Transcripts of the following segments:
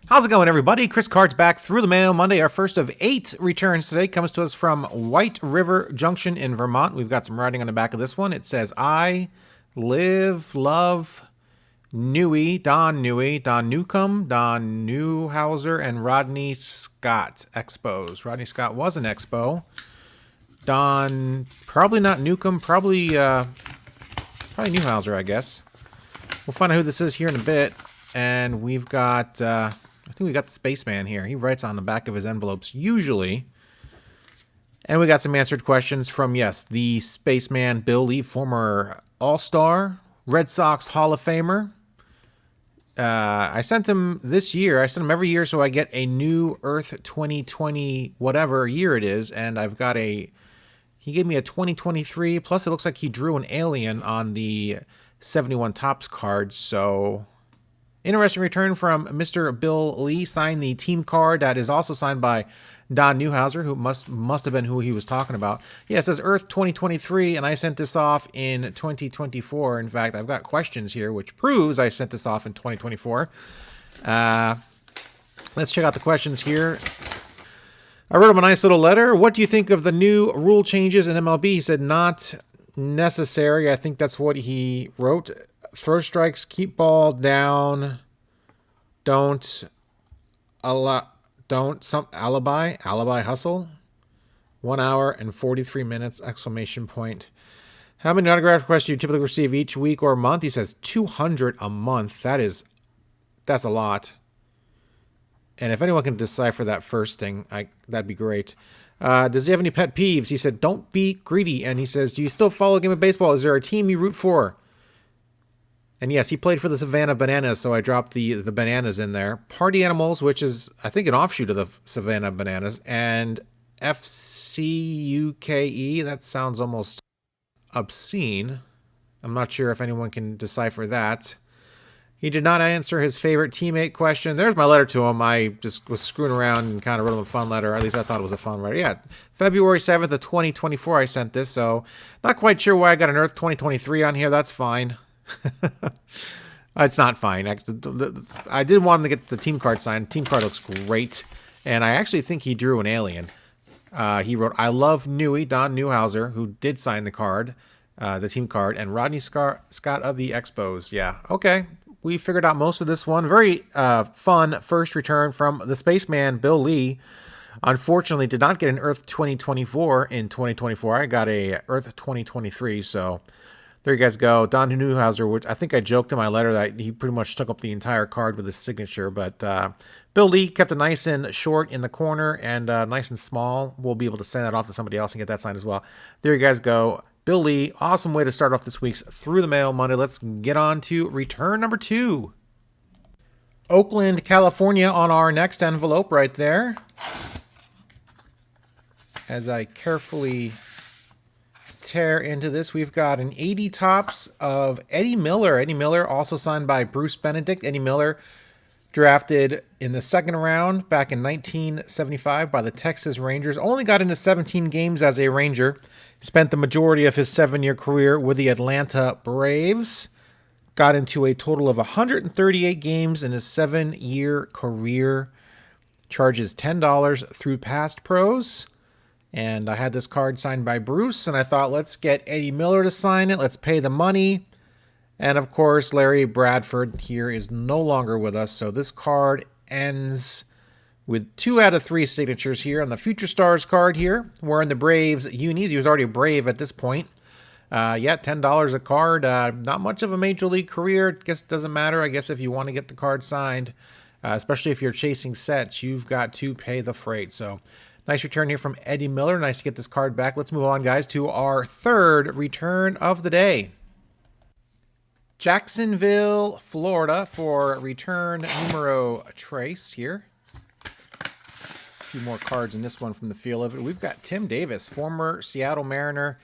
How's it going, everybody? Chris Card's back through the mail Monday. Our first of 8 returns today comes to us from White River Junction in Vermont. We've got some writing on the back of this one. It says, I live, love, Don Newcomb, Don Newhauser, and Rodney Scott. Expos. Rodney Scott was an Expo. Don, probably not Newcomb, probably Newhauser, I guess. We'll find out who this is here in a bit. And we've got, I think we got the Spaceman here. He writes on the back of his envelopes, usually. And we got some answered questions from, yes, the Spaceman Bill Lee, former All-Star, Red Sox Hall of Famer. I sent him this year. I send him every year so I get a new Earth 2020, whatever year it is. And I've got he gave me a 2023. Plus, it looks like he drew an alien on the 71 Topps card. So, interesting return from Mr. Bill Lee. Signed the team card that is also signed by Don Newhauser, who must have been who he was talking about. Yeah, it says Earth 2023, and I sent this off in 2024. In fact, I've got questions here, which proves I sent this off in 2024. Let's check out the questions here. I wrote him a nice little letter. What do you think of the new rule changes in MLB? He said not necessary. I think that's what he wrote. Throw strikes, keep ball down. Don't alibi hustle. 1 hour and 43 minutes, exclamation point. How many autograph requests do you typically receive each week or month? He says 200 a month. That's a lot. And if anyone can decipher that first thing, that'd be great. Does he have any pet peeves? He said, don't be greedy. And he says, do you still follow a game of baseball? Is there a team you root for? And yes, he played for the Savannah Bananas, so I dropped the Bananas in there. Party Animals, which is, I think, an offshoot of the Savannah Bananas. And FCUKE, that sounds almost obscene. I'm not sure if anyone can decipher that. He did not answer his favorite teammate question. There's my letter to him. I just was screwing around and kind of wrote him a fun letter. At least I thought it was a fun letter. Yeah, February 7th of 2024 I sent this, so not quite sure why I got an Earth 2023 on here. That's fine. It's not fine. I did want him to get the team card signed. Team card looks great. And I actually think he drew an alien. He wrote, I love Newey, Don Newhauser, who did sign the card, the team card, and Rodney Scott of the Expos. Yeah, okay. We figured out most of this one. Very fun first return from the Spaceman, Bill Lee. Unfortunately, did not get an Earth 2024 in 2024. I got a Earth 2023, so there you guys go. Don Newhauser, which I think I joked in my letter that he pretty much took up the entire card with his signature. But Bill Lee kept it nice and short in the corner and nice and small. We'll be able to send that off to somebody else and get that signed as well. There you guys go. Bill Lee, awesome way to start off this week's Through the Mail Monday. Let's get on to return number 2. Oakland, California on our next envelope right there. As I carefully tear into this, we've got an 80 Topps of Eddie Miller. Eddie Miller, also signed by Bruce Benedict. Eddie Miller, drafted in the second round back in 1975 by the Texas Rangers. Only got into 17 games as a Ranger. Spent the majority of his 7-year career with the Atlanta Braves. Got into a total of 138 games in his 7-year career. Charges $10 through Past Pros. And I had this card signed by Bruce, and I thought, let's get Eddie Miller to sign it. Let's pay the money. And, of course, Larry Bradford here is no longer with us, so this card ends with 2 out of 3 signatures here on the Future Stars card here. We're in the Braves unis. He was already a Brave at this point. Yeah, $10 a card. Not much of a major league career. Guess it doesn't matter. I guess if you want to get the card signed, especially if you're chasing sets, you've got to pay the freight. So, nice return here from Eddie Miller. Nice to get this card back. Let's move on, guys, to our third return of the day. Jacksonville, Florida for return numero tres here. A few more cards in this one from the feel of it. We've got Tim Davis, former Seattle Mariner.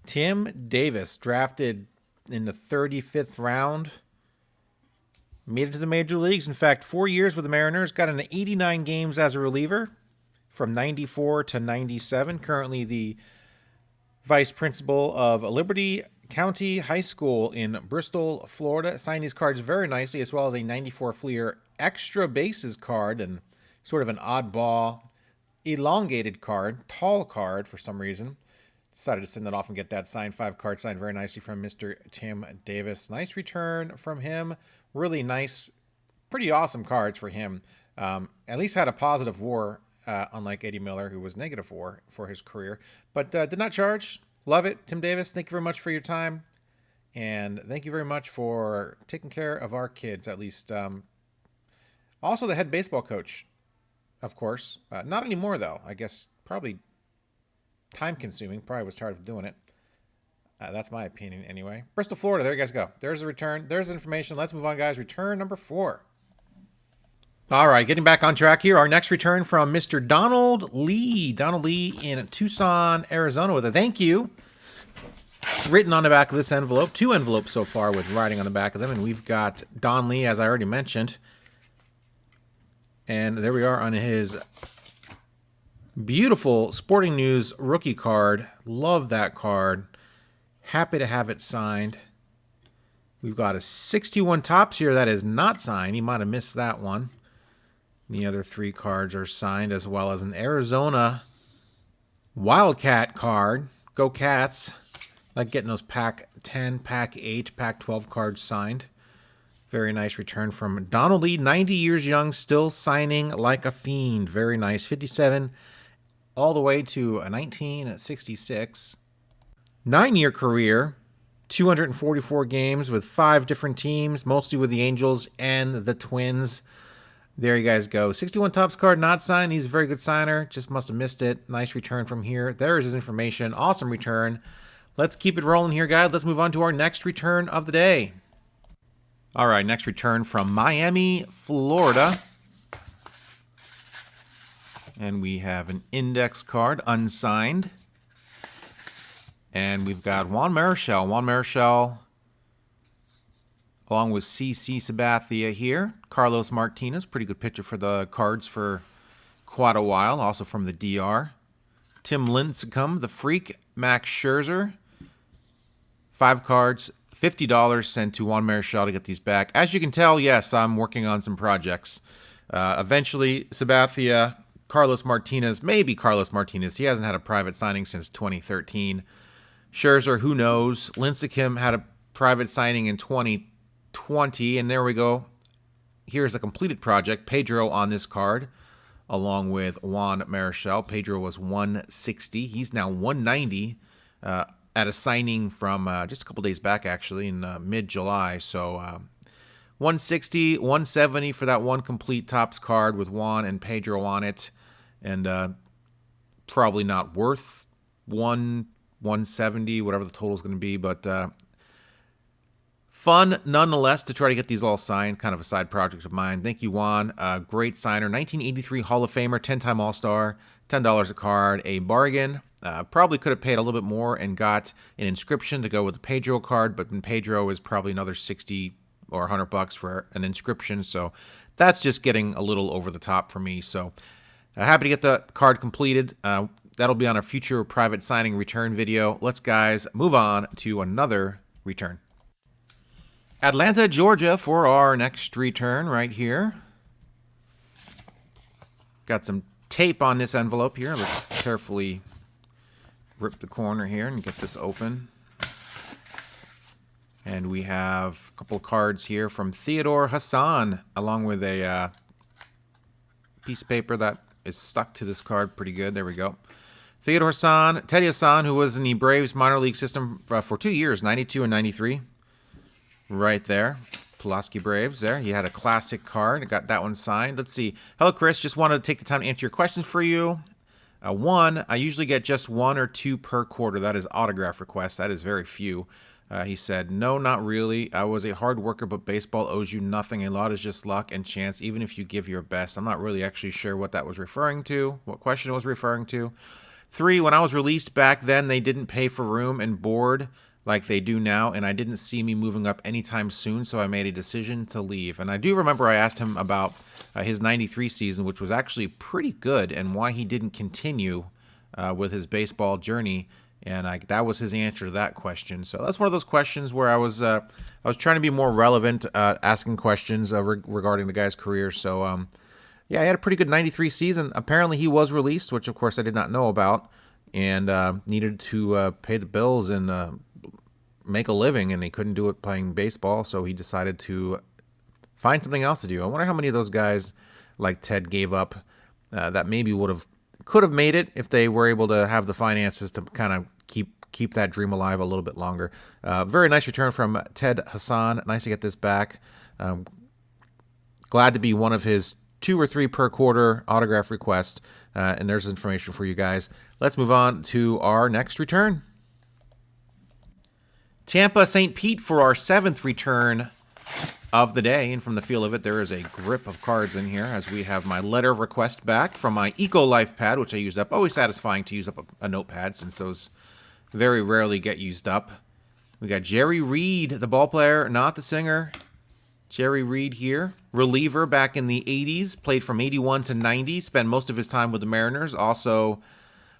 Tim Davis, drafted in the 35th round. Made it to the major leagues. In fact, 4 years with the Mariners. Got into 89 games as a reliever from 94 to 97. Currently the vice principal of Liberty County High School in Bristol, Florida. Signed these cards very nicely, as well as a 94 Fleer extra bases card and sort of an oddball, elongated card, tall card for some reason. Decided to send that off and get that signed. 5 card signed very nicely from Mr. Tim Davis. Nice return from him. Really nice, pretty awesome cards for him. At least had a positive WAR, unlike Eddie Miller, who was negative WAR for his career. But did not charge. Love it. Tim Davis, thank you very much for your time. And thank you very much for taking care of our kids, at least. Also the head baseball coach, of course. Not anymore, though. I guess probably time-consuming. Probably was tired of doing it. That's my opinion anyway. Bristol, Florida. There you guys go. There's the return. There's the information. Let's move on, guys. Return number 4. All right, getting back on track here. Our next return from Mr. Donald Lee. Donald Lee in Tucson, Arizona with a thank you written on the back of this envelope. 2 envelopes so far with writing on the back of them. And we've got Don Lee, as I already mentioned. And there we are on his beautiful Sporting News rookie card. Love that card. Happy to have it signed. We've got a 61 Topps here that is not signed. He might have missed that one. The other 3 cards are signed, as well as an Arizona Wildcat card. Go Cats. Like getting those Pack 10, Pack 8, Pack 12 cards signed. Very nice return from Donald Lee, 90 years young, still signing like a fiend. Very nice. 57 all the way to 1966. 9-year career, 244 games with 5 different teams, mostly with the Angels and the Twins. There you guys go. 61 Topps card not signed. He's a very good signer. Just must have missed it. Nice return from here. There's his information. Awesome return. Let's keep it rolling here, guys. Let's move on to our next return of the day. All right, next return from Miami, Florida. And we have an index card, unsigned. And we've got Juan Marell. Juan Marell, along with CC Sabathia here. Carlos Martinez, pretty good pitcher for the Cards for quite a while, also from the DR. Tim Lincecum, the Freak. Max Scherzer. 5 cards, $50 sent to Juan Marell to get these back. As you can tell, yes, I'm working on some projects. Eventually, Sabathia, Carlos Martinez, maybe Carlos Martinez. He hasn't had a private signing since 2013. Scherzer, who knows? Lincecum had a private signing in 2020, and there we go. Here's a completed project. Pedro on this card, along with Juan Marell. Pedro was 160. He's now 190 at a signing from just a couple days back, actually, in mid-July. So 160, 170 for that one complete Topps card with Juan and Pedro on it. And probably not worth 170, whatever the total is going to be. But fun, nonetheless, to try to get these all signed. Kind of a side project of mine. Thank you, Juan. Great signer. 1983 Hall of Famer, 10-time All-Star, $10 a card, a bargain. Probably could have paid a little bit more and got an inscription to go with the Pedro card, but then Pedro is probably another 60 or $100 for an inscription. So that's just getting a little over the top for me. So happy to get the card completed. That'll be on a future private signing return video. Let's, guys, move on to another return. Atlanta, Georgia for our next return right here. Got some tape on this envelope here. Let's carefully rip the corner here and get this open. And we have a couple of cards here from Theodore Hassan, along with a piece of paper that is stuck to this card pretty good. There we go. Theodore Hassan, Teddy Hassan, who was in the Braves minor league system for 2 years, 92 and 93. Right there. Pulaski Braves there. He had a classic card. I got that one signed. Let's see. Hello, Chris. Just wanted to take the time to answer your questions for you. One, I usually get just 1 or 2 per quarter. That is autograph requests. That is very few. He said, no, not really. I was a hard worker, but baseball owes you nothing. A lot is just luck and chance, even if you give your best. I'm not really actually sure what that was referring to, what question it was referring to. 3, when I was released back then, they didn't pay for room and board like they do now, and I didn't see me moving up anytime soon, so I made a decision to leave. And I do remember I asked him about his 93 season, which was actually pretty good, and why he didn't continue with his baseball journey. And that was his answer to that question. So that's one of those questions where I was trying to be more relevant, asking questions regarding the guy's career. So yeah, he had a pretty good 93 season. Apparently he was released, which of course I did not know about, and needed to pay the bills and make a living, and he couldn't do it playing baseball, so he decided to find something else to do. I wonder how many of those guys like Ted gave up that maybe could have made it if they were able to have the finances to kind of keep that dream alive a little bit longer. Very nice return from Ted Hassan. Nice to get this back. Glad to be one of his 2 or 3 per quarter autograph request, and there's information for you guys. Let's move on to our next return. Tampa St. Pete for our 7th return of the day, and from the feel of it, there is a grip of cards in here as we have my letter of request back from my Eco Life pad, which I used up. Always satisfying to use up a notepad since those very rarely get used up. We got Jerry Reid, the ball player, not the singer. Jerry Reid here, reliever back in the 80s, played from 81 to 90, spent most of his time with the Mariners, also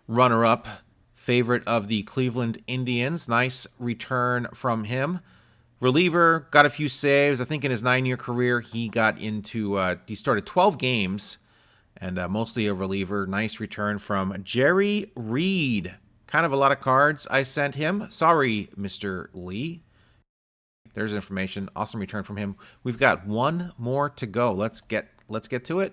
runner-up, favorite of the Cleveland Indians. Nice return from him. Reliever, got a few saves. I think in his 9-year career, he started 12 games, and mostly a reliever. Nice return from Jerry Reid. Kind of a lot of cards I sent him. Sorry, Mr. Lee. There's information. Awesome return from him. We've got one more to go. Let's get to it.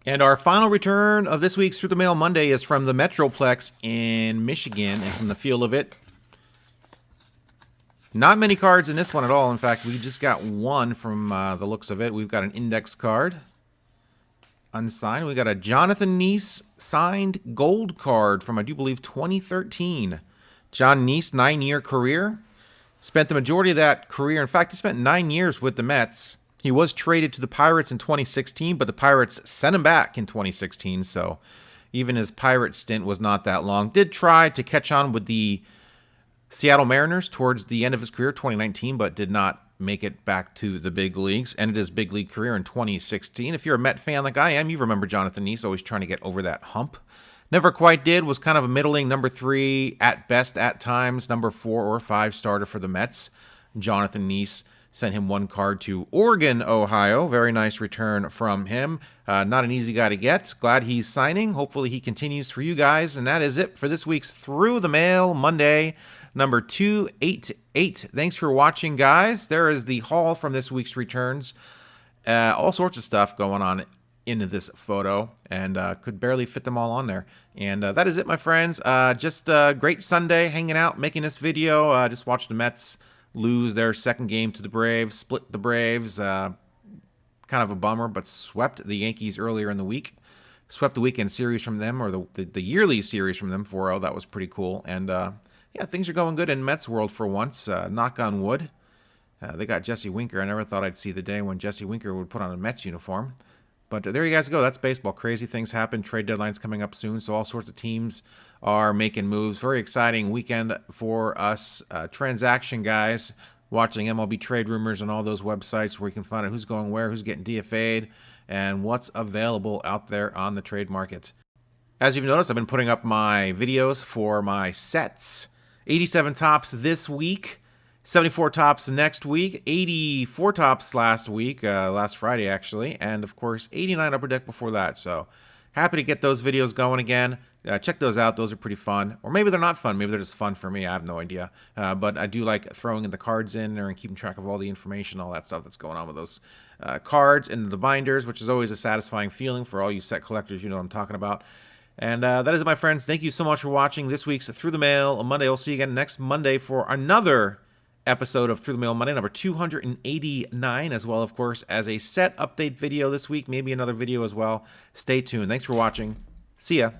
And our final return of this week's Through the Mail Monday is from the Metroplex in Michigan, and from the feel of it, not many cards in this one at all. In fact, we just got one from the looks of it. We've got an index card, unsigned. We got a Jonathan Niese signed gold card from, I do believe, 2013. John Niese, 9-year career. Spent the majority of that career. In fact, he spent 9 years with the Mets. He was traded to the Pirates in 2016, but the Pirates sent him back in 2016, so even his Pirate stint was not that long. Did try to catch on with the Seattle Mariners towards the end of his career, 2019, but did not make it back to the big leagues. Ended his big league career in 2016. If you're a Met fan like I am, you remember Jonathan Niese always trying to get over that hump. Never quite did, was kind of a middling number 3 at best at times, number 4 or 5 starter for the Mets. Jonathan Niese sent him one card to Oregon, Ohio. Very nice return from him. Not an easy guy to get. Glad he's signing. Hopefully he continues for you guys. And that is it for this week's Through the Mail Monday, number 288. Thanks for watching, guys. There is the haul from this week's returns. All sorts of stuff going on into this photo, and could barely fit them all on there. And that is it, my friends. Just a great Sunday hanging out, making this video. Just watched the Mets lose their second game to the Braves, split the Braves. Kind of a bummer, but swept the Yankees earlier in the week. Swept the weekend series from them, or the yearly series from them, 4-0. That was pretty cool. And yeah, things are going good in Mets world for once. Knock on wood. They got Jesse Winker. I never thought I'd see the day when Jesse Winker would put on a Mets uniform. But there you guys go. That's baseball. Crazy things happen. Trade deadline's coming up soon, so all sorts of teams are making moves. Very exciting weekend for us transaction guys, watching MLB trade rumors on all those websites where you can find out who's going where, who's getting DFA'd, and what's available out there on the trade market. As you've noticed, I've been putting up my videos for my sets. 87 tops this week. 74 tops next week, 84 tops last week, last Friday actually, and of course 89 Upper Deck before that. So happy to get those videos going again. Check those out. Those are pretty fun. Or maybe they're not fun. Maybe they're just fun for me. I have no idea. But I do like throwing in the cards in there and keeping track of all the information, all that stuff that's going on with those cards and the binders, which is always a satisfying feeling for all you set collectors. You know what I'm talking about. And that is it, my friends. Thank you so much for watching this week's Through the Mail Monday. We'll see you again next Monday for another episode of Through the Mail Monday, number 289, as well, of course, as a set update video this week, maybe another video as well. Stay tuned. Thanks for watching. See ya.